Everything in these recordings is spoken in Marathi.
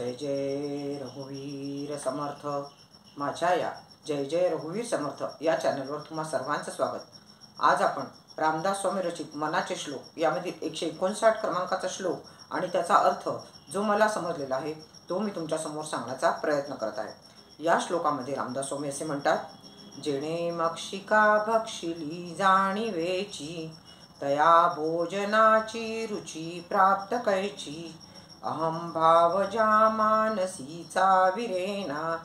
जय जय रघुवीर समर्थ. माझ्या या जय जय रघुवीर समर्थ या चॅनलवर तुम्हा सर्वांचं स्वागत. आज आपण रामदास स्वामी रचित मनाचे श्लोक यामधील 159 क्रमांकाचा श्लोक आणि त्याचा अर्थ जो मला समजलेला आहे तो मी तुमच्या समोर सांगण्याचा प्रयत्न करत आहे. या श्लोकामध्ये रामदास स्वामी असे म्हणतात, जेणे मक्षिका भक्षिली जाणीवेची, तया भोजनाची रुची प्राप्त कैची. अहम भाव ज्या मानसीचा विरेना,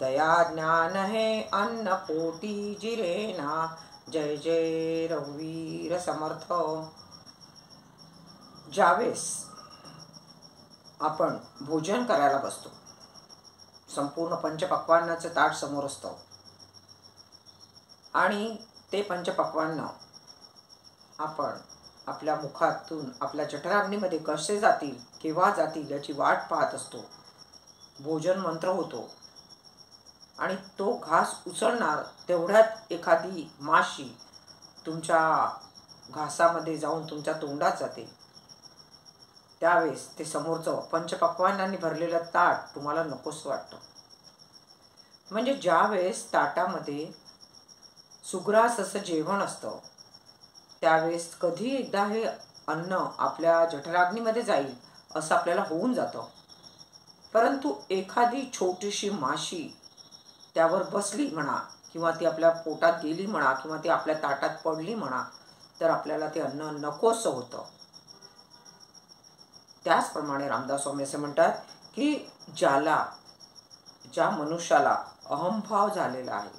तया ज्ञान हे अन्न पोटी जिरेना. जय जय रघुवीर समर्थ. ज्यावेळेस आपण भोजन करायला बसतो, संपूर्ण पंचपक्वान्नाचं ताट समोर असतं आणि ते पंचपक्वान्न आपण आपल्या मुखातून आपल्या जठराग्नीमध्ये कसे जातील, केव्हा जातील याची वाट पाहत असतो. भोजन मंत्र होतो आणि तो घास उचलणार तेवढ्यात एखादी माशी तुमच्या घासामध्ये जाऊन तुमच्या तोंडात जाते. त्यावेळेस ते समोरचं पंचपक्वान्नांनी भरलेलं ताट तुम्हाला नकोस वाटतं. म्हणजे ज्यावेळेस ताटामध्ये सुग्रास असं जेवण असतं त्यावेळेस कधी एकदा हे अन्न आपल्या जठराग्नीमध्ये जाईल असं आपल्याला होऊन जातं. परंतु एखादी छोटीशी माशी त्यावर बसली म्हणा, किंवा ती आपल्या पोटात गेली म्हणा, किंवा ती आपल्या ताटात पडली म्हणा, तर आपल्याला ते अन्न नकोसं होतं. त्याचप्रमाणे रामदास स्वामी असे म्हणतात की ज्या मनुष्याला अहंभाव झालेला आहे,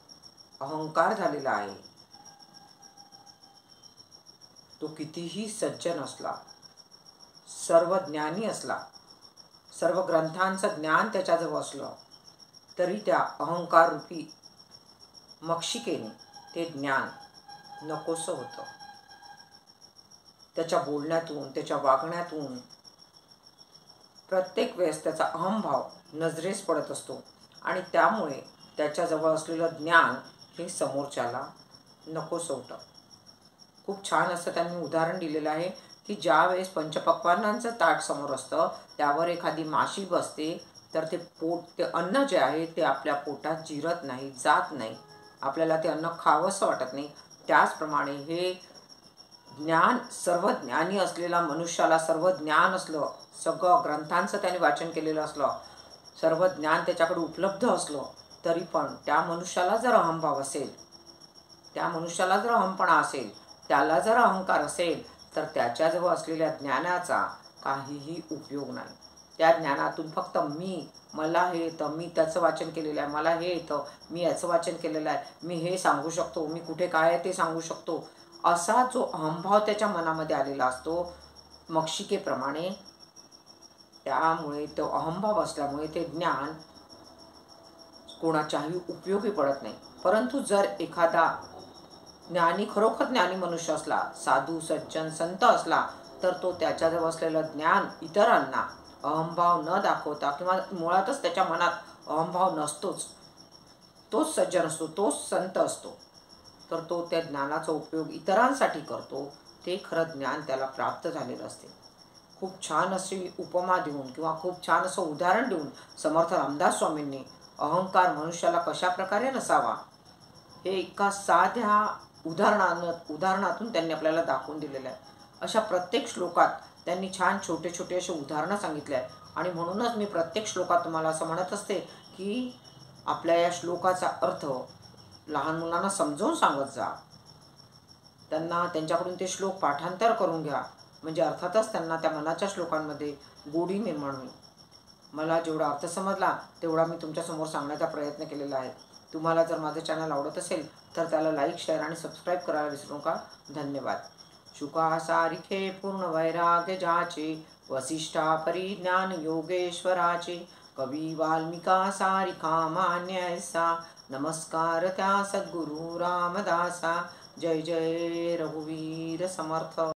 अहंकार झालेला आहे, तो कितीही सज्जन असला, सर्व ज्ञानी असला, सर्व ग्रंथांचं ज्ञान त्याच्याजवळ असलं, तरी त्या अहंकार रूपी मक्षिकेने ते ज्ञान नकोसं होतं. त्याच्या बोलण्यातून, त्याच्या वागण्यातून प्रत्येक वेळेस त्याचा अहंभाव नजरेस पडत असतो आणि त्यामुळे त्याच्याजवळ असलेलं ज्ञान हे समोरच्याला नकोसं होतं. खूप छान असं त्यांनी उदाहरण दिलेलं आहे की ज्या वेळेस पंचपक्वान्नांचं ताट समोर असतं त्यावर एखादी माशी बसते तर ते अन्न जे आहे ते आपल्या पोटात जिरत नाही, जात नाही, आपल्याला ते अन्न खावंसं वाटत नाही. त्याचप्रमाणे हे ज्ञान, सर्व ज्ञानी असलेला मनुष्याला सर्व ज्ञान असलं, सगळं ग्रंथांचं त्याने वाचन केलेलं असलं, सर्व ज्ञान त्याच्याकडे उपलब्ध असलं, तरी पण त्या मनुष्याला जर अहंभाव असेल, त्या मनुष्याला जर अहंपणा असेल, त्याला जर अहंकार असेल, तर त्याच्याजवळ असलेल्या ज्ञानाचा काहीही उपयोग नाही. त्या ज्ञानातून फक्त मला हे येतं, मी त्याचं वाचन केलेलं आहे, मला हे येतं, मी याचं वाचन केलेलं आहे, मी हे सांगू शकतो, मी कुठे काय आहे ते सांगू शकतो, असा जो अहंभाव त्याच्या मनामध्ये आलेला असतो मक्षिकेप्रमाणे. त्यामुळे तो अहंभाव असल्यामुळे ते ज्ञान कोणाच्याही उपयोगी पडत नाही. परंतु जर एखादा ज्ञानी, खरोखर ज्ञानी मनुष्य असला, साधू सज्जन संत असला, तर तो त्याच्याजवळ असलेलं ज्ञान इतरांना अहंभाव न दाखवता, किंवा मुळातच त्याच्या मनात अहंभाव नसतोच, तोच सज्जन असतो, तोच संत असतो, तर तो त्या ज्ञानाचा उपयोग इतरांसाठी करतो. ते खरं ज्ञान त्याला प्राप्त झालेलं असते. खूप छान अशी उपमा देऊन किंवा खूप छान असं उदाहरण देऊन समर्थ रामदास स्वामींनी अहंकार मनुष्याला कशा प्रकारे नसावा हे एका साध्या उदाहरणातून त्यांनी आपल्याला दाखवून दिलेलं आहे. अशा प्रत्येक श्लोकात त्यांनी छान छोटे छोटे असे उदाहरणं सांगितले आहे. आणि म्हणूनच मी प्रत्येक श्लोकात तुम्हाला असं म्हणत असते की आपल्या या श्लोकाचा अर्थ लहान मुलांना समजावून सांगत जा, त्यांच्याकडून ते श्लोक पाठांतर करून घ्या, म्हणजे अर्थातच त्यांना त्या मनाच्या श्लोकांमध्ये गोडी निर्माण होईल. मला जेवढा अर्थ समजला तेवढा मी तुमच्यासमोर सांगण्याचा प्रयत्न केलेला आहे. तुम्हाला जर माझं चॅनल आवडत असेल तर त्याला लाईक, शेअर आणि सबस्क्राईब करायला विसरू नका. धन्यवाद. शुका सारिखे पूर्ण वैराग्य जाचे, वसिष्ठा परिज्ञान योगेश्वराचे, कवी वाल्मिका सारिखा मान्य ऐसा, नमस्कार त्या सद्गुरु रामदासा. जय जय रघुवीर समर्थ.